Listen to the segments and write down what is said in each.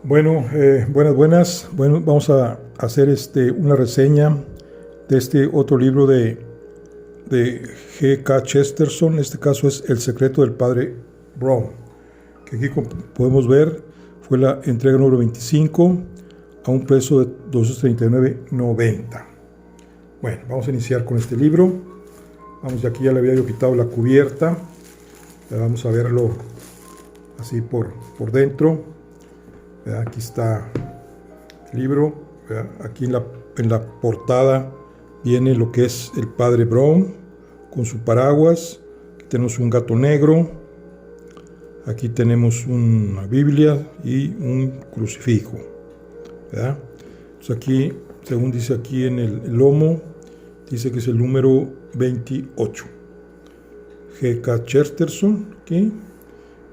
Buenas. Bueno, vamos a hacer una reseña de este otro libro de G.K. Chesterton. En este caso es El secreto del padre Brown, que aquí podemos ver fue la entrega número 25 a un precio de $239.90. Bueno, vamos a iniciar con este libro. Vamos, aquí ya le había yo quitado la cubierta. Vamos a verlo así por dentro. Aquí está el libro. Aquí en la portada viene lo que es el padre Brown con su paraguas. Aquí tenemos un gato negro. Aquí tenemos una Biblia y un crucifijo. Pues aquí, según dice aquí en el lomo, dice que es el número 28. G.K. Chesterton, aquí,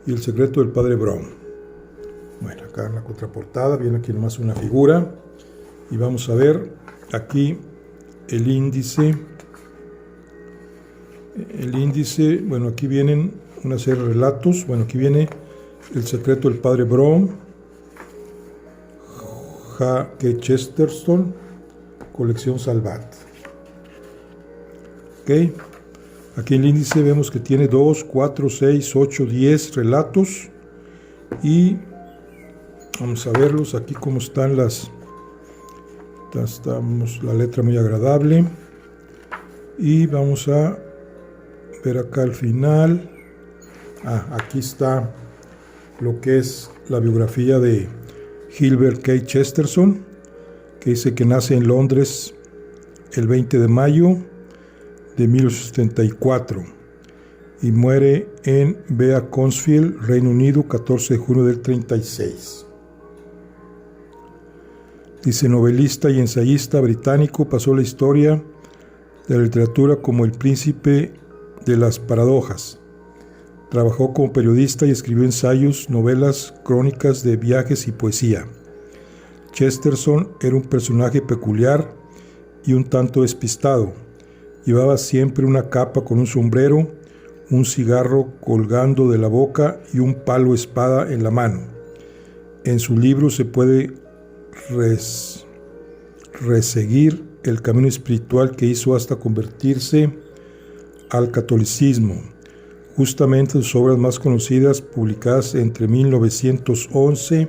y el secreto del padre Brown. Bueno, acá en la contraportada viene aquí nomás una figura y vamos a ver aquí el índice. Bueno, aquí vienen una serie de relatos. Bueno, aquí viene el secreto del padre Brown, G.K. Chesterton, colección Salvat. Ok, aquí en el índice vemos que tiene 2, 4, 6, 8, 10 relatos y vamos a verlos aquí cómo están estamos la letra muy agradable y vamos a ver acá al final. Aquí está lo que es la biografía de Gilbert K. Chesterton, que dice que nace en Londres el 20 de mayo de 1874 y muere en Beaconsfield, Reino Unido, 14 de junio del 36. Dice, novelista y ensayista británico, pasó la historia de la literatura como el príncipe de las paradojas. Trabajó como periodista y escribió ensayos, novelas, crónicas de viajes y poesía. Chesterton era un personaje peculiar y un tanto despistado. Llevaba siempre una capa con un sombrero, un cigarro colgando de la boca y un palo espada en la mano. En su libro se puede reseguir el camino espiritual que hizo hasta convertirse al catolicismo. Justamente sus obras más conocidas, publicadas entre 1911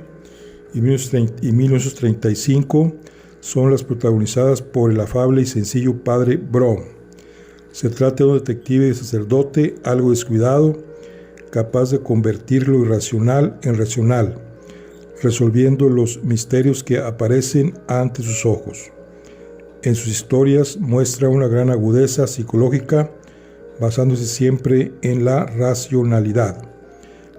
y 1935, son las protagonizadas por el afable y sencillo padre Brown. Se trata de un detective y sacerdote algo descuidado, capaz de convertir lo irracional en racional, resolviendo los misterios que aparecen ante sus ojos. En sus historias muestra una gran agudeza psicológica, basándose siempre en la racionalidad.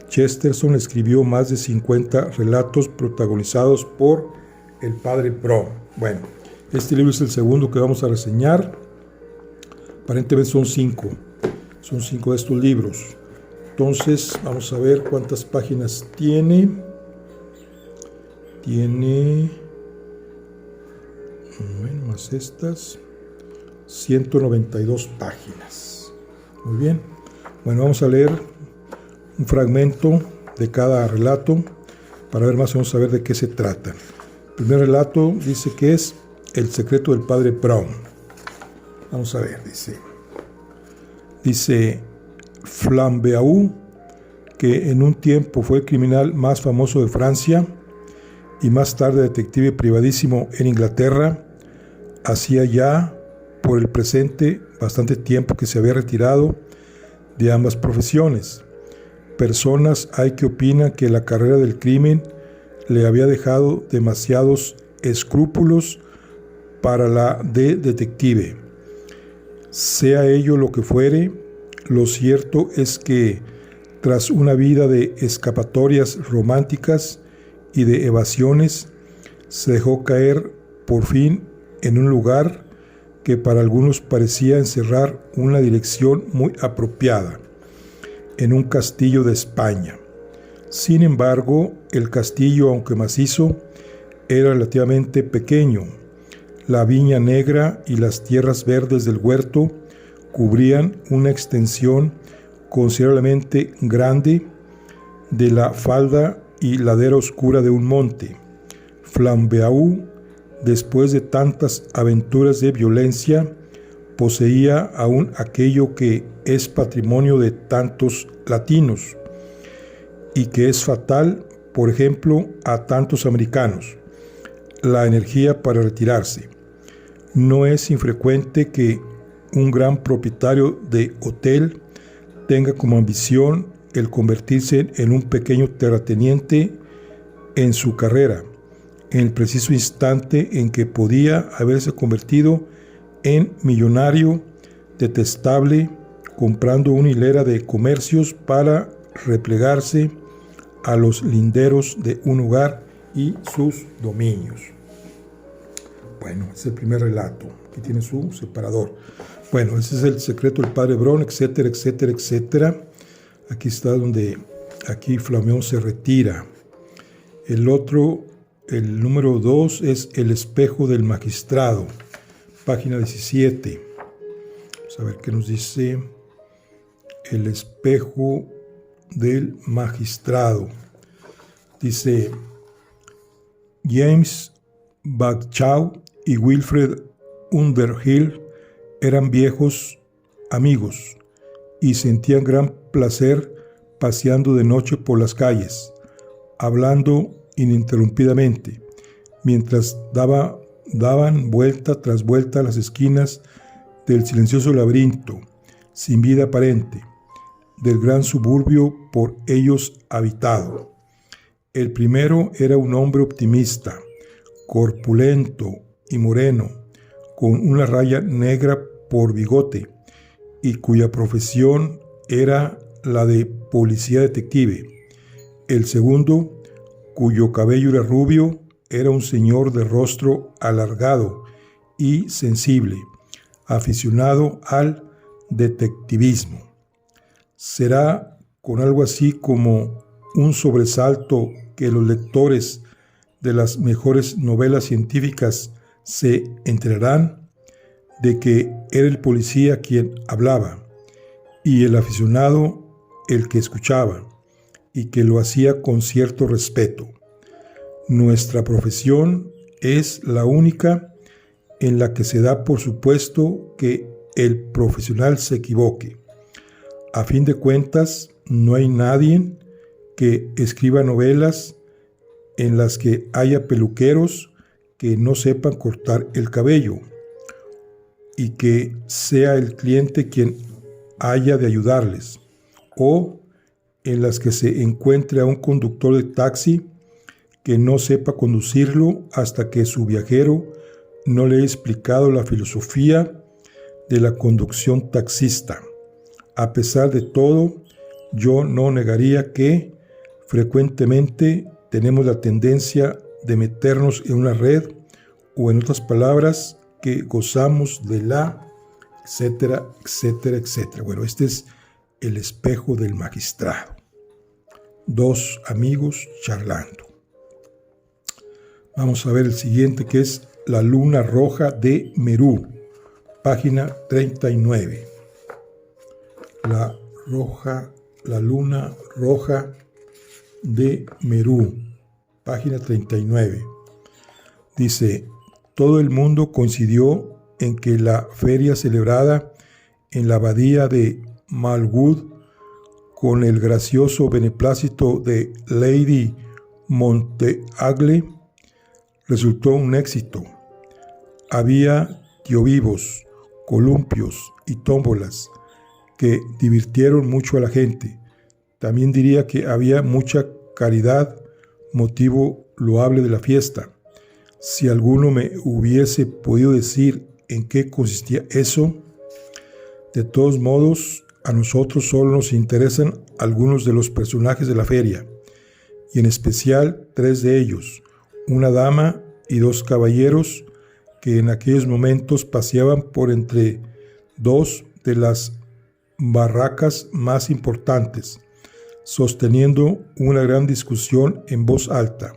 Chesterton escribió más de 50 relatos protagonizados por el padre Brown. Bueno, este libro es el segundo que vamos a reseñar. Aparentemente son 5 de estos libros. Entonces vamos a ver cuántas páginas tiene. Más estas, 192 páginas. Muy bien. Bueno, vamos a leer un fragmento de cada relato para ver más o menos saber de qué se trata. El primer relato dice que es El secreto del padre Brown. Vamos a ver, dice Flambeau, que en un tiempo fue el criminal más famoso de Francia y más tarde detective privadísimo en Inglaterra, hacía ya por el presente bastante tiempo que se había retirado de ambas profesiones. Personas hay que opinan que la carrera del crimen le había dejado demasiados escrúpulos para la de detective. Sea ello lo que fuere, lo cierto es que tras una vida de escapatorias románticas y de evasiones, se dejó caer por fin en un lugar que para algunos parecía encerrar una dirección muy apropiada, en un castillo de España. Sin embargo, el castillo, aunque macizo, era relativamente pequeño. La viña negra y las tierras verdes del huerto cubrían una extensión considerablemente grande de la falda y ladera oscura de un monte. Flambeau, después de tantas aventuras de violencia, poseía aún aquello que es patrimonio de tantos latinos y que es fatal, por ejemplo, a tantos americanos: la energía para retirarse. No es infrecuente que un gran propietario de hotel tenga como ambición el convertirse en un pequeño terrateniente en su carrera, en el preciso instante en que podía haberse convertido en millonario detestable, comprando una hilera de comercios para replegarse a los linderos de un hogar y sus dominios. Bueno, ese es el primer relato, que tiene su separador. Bueno, ese es el secreto del padre Brown, etcétera, etcétera, etcétera. Aquí está donde, aquí Flambeau se retira. El otro, el número 2, es El espejo del magistrado, página 17. Vamos a ver qué nos dice El espejo del magistrado. Dice: James Bagshot y Wilfred Underhill eran viejos amigos y sentían gran placer paseando de noche por las calles, hablando ininterrumpidamente, mientras daban vuelta tras vuelta a las esquinas del silencioso laberinto, sin vida aparente, del gran suburbio por ellos habitado. El primero era un hombre optimista, corpulento y moreno, con una raya negra por bigote, y cuya profesión era la de policía detective. El segundo, cuyo cabello era rubio, era un señor de rostro alargado y sensible, aficionado al detectivismo. Será con algo así como un sobresalto que los lectores de las mejores novelas científicas se enterarán de que era el policía quien hablaba y el aficionado el que escuchaba, y que lo hacía con cierto respeto. Nuestra profesión es la única en la que se da por supuesto que el profesional se equivoque. A fin de cuentas, no hay nadie que escriba novelas en las que haya peluqueros que no sepan cortar el cabello y que sea el cliente quien haya de ayudarles, o en las que se encuentre a un conductor de taxi que no sepa conducirlo hasta que su viajero no le haya explicado la filosofía de la conducción taxista. A pesar de todo, yo no negaría que frecuentemente tenemos la tendencia de meternos en una red, o en otras palabras, que gozamos de la, etcétera, etcétera, etcétera. Bueno, este es El espejo del magistrado. Dos amigos charlando. Vamos a ver el siguiente, que es La luna roja de Meru, página 39. La luna roja de Meru, página 39. Dice: todo el mundo coincidió en que la feria celebrada en la abadía de Malwood, con el gracioso beneplácito de Lady Monteagle, resultó un éxito. Había tiovivos, columpios y tómbolas que divirtieron mucho a la gente. También diría que había mucha caridad, motivo loable de la fiesta. Si alguno me hubiese podido decir en qué consistía eso. De todos modos, a nosotros solo nos interesan algunos de los personajes de la feria, y en especial 3 de ellos, una dama y 2 caballeros que en aquellos momentos paseaban por entre 2 de las barracas más importantes, sosteniendo una gran discusión en voz alta.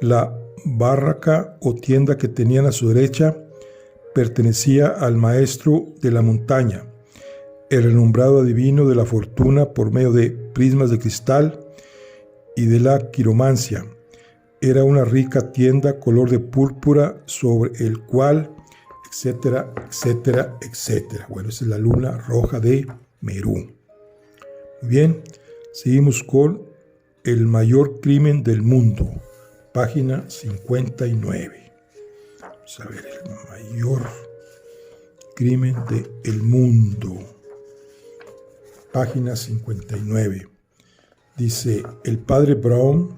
La barraca o tienda que tenían a su derecha pertenecía al maestro de la montaña, el renombrado adivino de la fortuna por medio de prismas de cristal, y de la quiromancia. Era una rica tienda color de púrpura sobre el cual, etcétera, etcétera, etcétera. Bueno, esa es la luna roja de Merú. Muy bien, seguimos con el mayor crimen del mundo, página 59. Vamos a ver, el mayor crimen del mundo, página 59. Dice, el padre Brown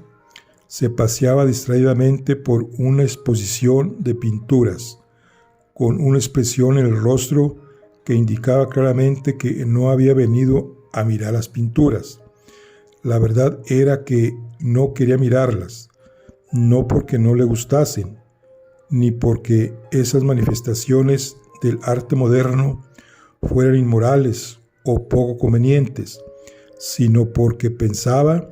se paseaba distraídamente por una exposición de pinturas, con una expresión en el rostro que indicaba claramente que no había venido a mirar las pinturas. La verdad era que no quería mirarlas, no porque no le gustasen, ni porque esas manifestaciones del arte moderno fueran inmorales o poco convenientes, sino porque pensaba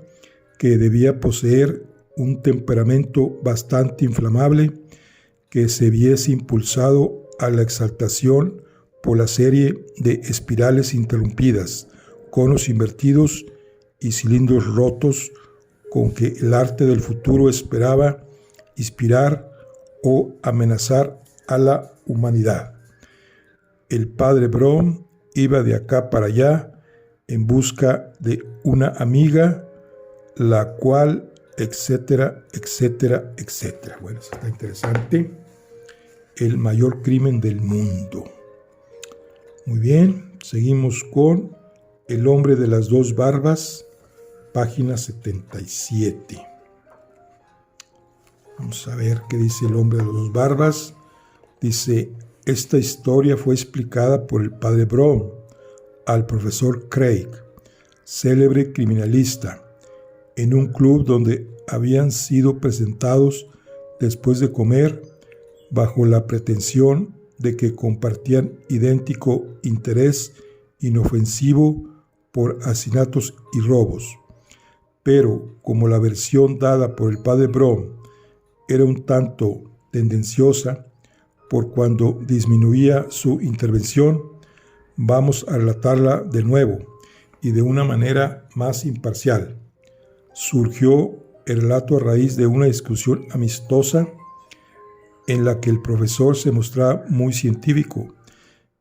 que debía poseer un temperamento bastante inflamable que se viese impulsado a la exaltación por la serie de espirales interrumpidas, conos invertidos y cilindros rotos con que el arte del futuro esperaba inspirar o amenazar a la humanidad. El padre Brown iba de acá para allá en busca de una amiga, la cual, etcétera, etcétera, etcétera. Bueno, eso está interesante. El mayor crimen del mundo. Muy bien, seguimos con El hombre de las dos barbas, página 77. Vamos a ver qué dice El hombre de las dos barbas. Dice, esta historia fue explicada por el padre Brown al profesor Craig, célebre criminalista, en un club donde habían sido presentados después de comer bajo la pretensión de que compartían idéntico interés inofensivo por asesinatos y robos. Pero como la versión dada por el padre Brown era un tanto tendenciosa por cuando disminuía su intervención, vamos a relatarla de nuevo y de una manera más imparcial. Surgió el relato a raíz de una discusión amistosa en la que el profesor se mostraba muy científico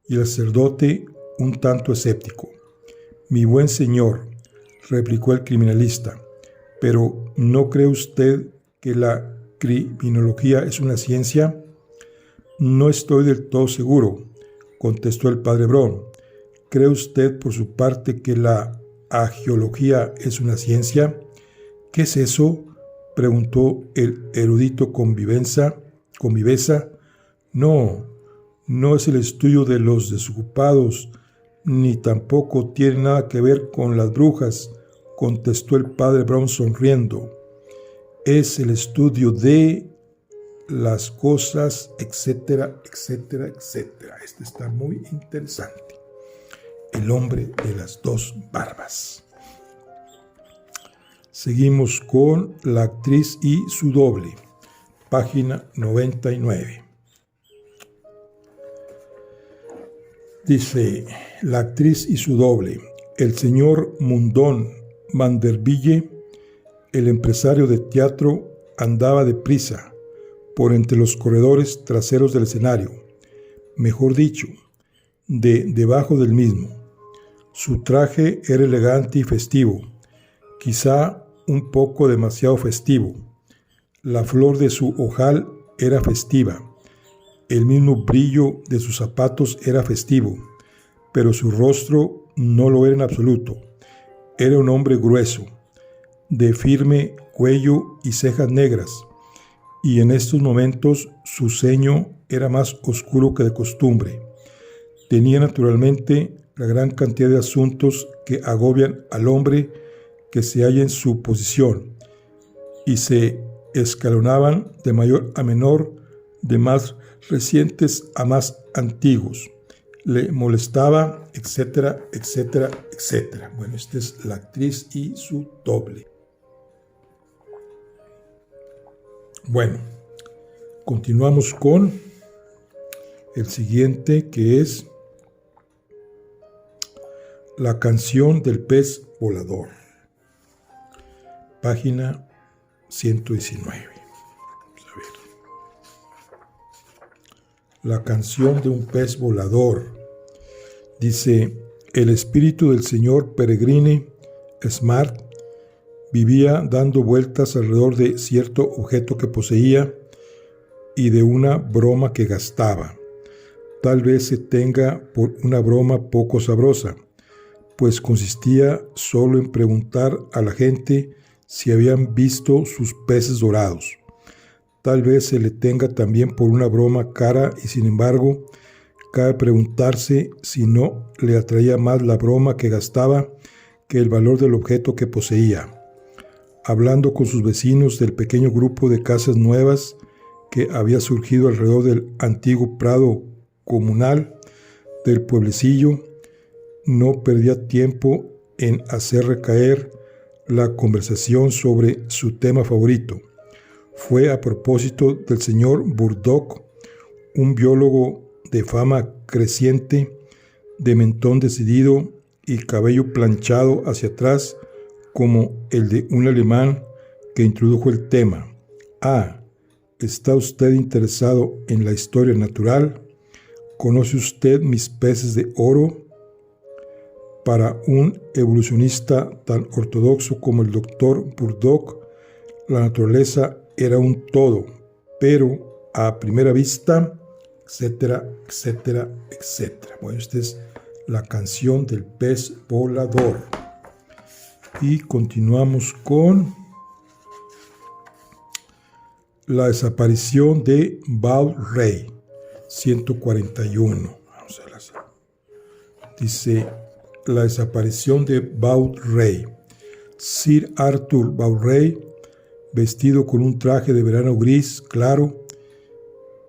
y el sacerdote un tanto escéptico. Mi buen señor, replicó el criminalista, pero ¿no cree usted que la criminología es una ciencia? No estoy del todo seguro, contestó el padre Brown. ¿Cree usted por su parte que la agiología es una ciencia? ¿Qué es eso?, preguntó el erudito con viveza. No, no es el estudio de los desocupados, ni tampoco tiene nada que ver con las brujas, contestó el padre Brown sonriendo. Es el estudio de las cosas, etcétera, etcétera, etcétera. Este está muy interesante. El hombre de las dos barbas. Seguimos con La actriz y su doble, página 99. Dice, La actriz y su doble. El señor Mundón Vanderville, el empresario de teatro, andaba deprisa por entre los corredores traseros del escenario, mejor dicho, debajo del mismo. Su traje era elegante y festivo, quizá un poco demasiado festivo. La flor de su ojal era festiva, el mismo brillo de sus zapatos era festivo, pero su rostro no lo era en absoluto. Era un hombre grueso, de firme cuello y cejas negras, y en estos momentos su ceño era más oscuro que de costumbre. Tenía naturalmente la gran cantidad de asuntos que agobian al hombre que se halla en su posición, y se escalonaban de mayor a menor, de más recientes a más antiguos. Le molestaba, etcétera, etcétera, etcétera. Bueno, esta es La actriz y su doble. Bueno, continuamos con el siguiente, que es La canción del pez volador. página 119. Vamos a ver. La canción de un pez volador. Dice: el espíritu del señor Peregrine Smart vivía dando vueltas alrededor de cierto objeto que poseía y de una broma que gastaba. Tal vez se tenga por una broma poco sabrosa, pues consistía solo en preguntar a la gente si habían visto sus peces dorados. Tal vez se le tenga también por una broma cara y sin embargo, cabe preguntarse si no le atraía más la broma que gastaba que el valor del objeto que poseía. Hablando con sus vecinos del pequeño grupo de casas nuevas que había surgido alrededor del antiguo prado comunal del pueblecillo, no perdía tiempo en hacer recaer la conversación sobre su tema favorito. Fue a propósito del señor Burdock, un biólogo de fama creciente, de mentón decidido y cabello planchado hacia atrás como el de un alemán, que introdujo el tema. ¿Está usted interesado en la historia natural? ¿Conoce usted mis peces de oro? Para un evolucionista tan ortodoxo como el doctor Burdock, la naturaleza era un todo, pero a primera vista, etcétera, etcétera, etcétera. Bueno, esta es la canción del pez volador. Y continuamos con la desaparición de Baud Rey, 141. Vamos a ver. Dice: la desaparición de Baud Rey. Sir Arthur Baud Rey, vestido con un traje de verano gris claro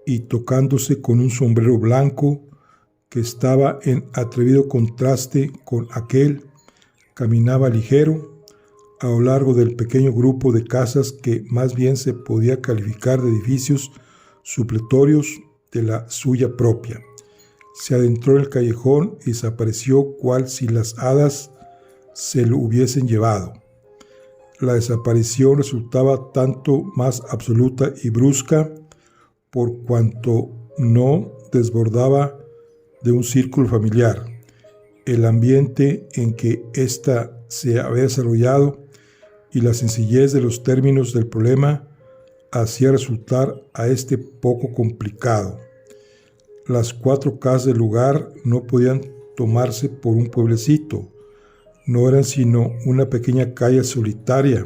y tocándose con un sombrero blanco que estaba en atrevido contraste con aquel, caminaba ligero a lo largo del pequeño grupo de casas que más bien se podía calificar de edificios supletorios de la suya propia. Se adentró en el callejón y desapareció cual si las hadas se lo hubiesen llevado. La desaparición resultaba tanto más absoluta y brusca por cuanto no desbordaba de un círculo familiar. El ambiente en que ésta se había desarrollado y la sencillez de los términos del problema hacía resultar a este poco complicado. Las 4 casas del lugar no podían tomarse por un pueblecito, no eran sino una pequeña calle solitaria.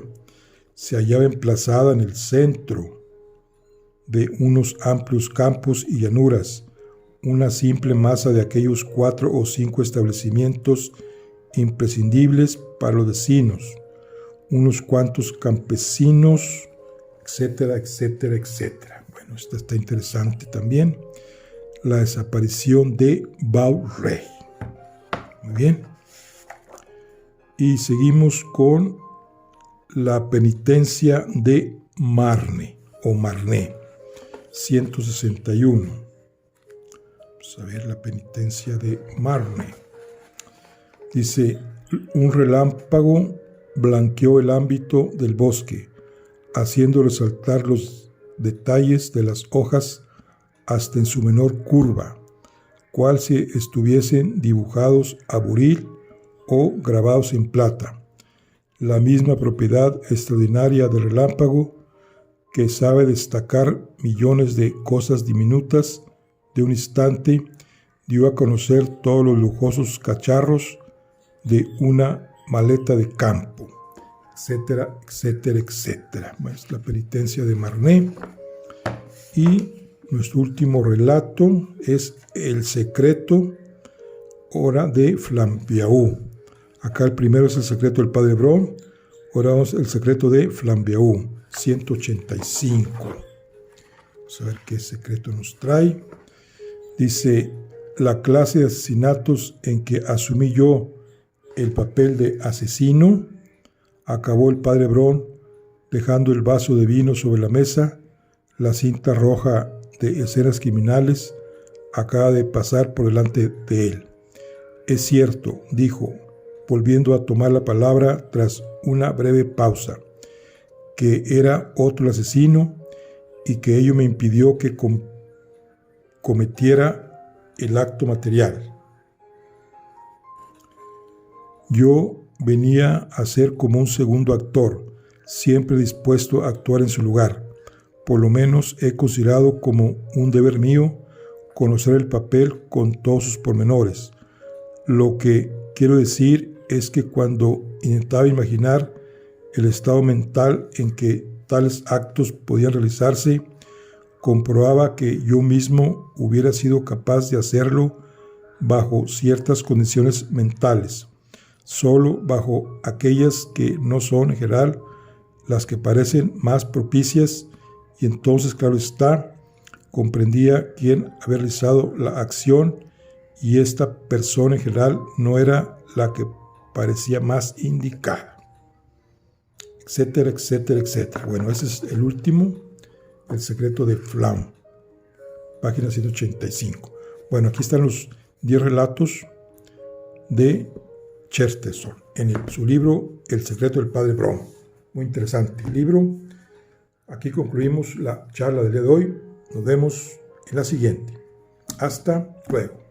Se hallaba emplazada en el centro de unos amplios campos y llanuras, una simple masa de aquellos 4 o 5 establecimientos imprescindibles para los vecinos, unos cuantos campesinos, etcétera, etcétera, etcétera. Bueno, esta está interesante también. La desaparición de Baud Rey. Muy bien. Y seguimos con la penitencia de Marne o Marné, 161. Vamos a ver la penitencia de Marne. Dice: un relámpago blanqueó el ámbito del bosque, haciendo resaltar los detalles de las hojas hasta en su menor curva, cual si estuviesen dibujados a buril o grabados en plata. La misma propiedad extraordinaria del relámpago, que sabe destacar millones de cosas diminutas de un instante, dio a conocer todos los lujosos cacharros de una maleta de campo, etcétera, etcétera, etcétera. Bueno, es la penitencia de Marné. Y nuestro último relato es el secreto ahora de Flambeau. Acá el primero es el secreto del padre Brown, ahora vamos el secreto de Flambeau, 185. Vamos a ver qué secreto nos trae. Dice: la clase de asesinatos en que asumí yo el papel de asesino, acabó el padre Brown dejando el vaso de vino sobre la mesa. La cinta roja de escenas criminales acaba de pasar por delante de él. Es cierto, dijo, volviendo a tomar la palabra tras una breve pausa. que era otro el asesino y que ello me impidió que cometiera el acto material. Yo venía a ser como un segundo actor, siempre dispuesto a actuar en su lugar. Por lo menos he considerado como un deber mío conocer el papel con todos sus pormenores. Lo que quiero decir es que cuando intentaba imaginar el estado mental en que tales actos podían realizarse, comprobaba que yo mismo hubiera sido capaz de hacerlo bajo ciertas condiciones mentales, solo bajo aquellas que no son en general las que parecen más propicias, y entonces, claro está, comprendía quién había realizado la acción, y esta persona en general no era la que parecía más indicada, etcétera, etcétera, etcétera. Bueno, ese es el último, El secreto de Flaum, página 185. Bueno, aquí están los 10 relatos de Chesterton en su libro El secreto del padre Brown. Muy interesante el libro. Aquí concluimos la charla del día de hoy. Nos vemos en la siguiente. Hasta luego.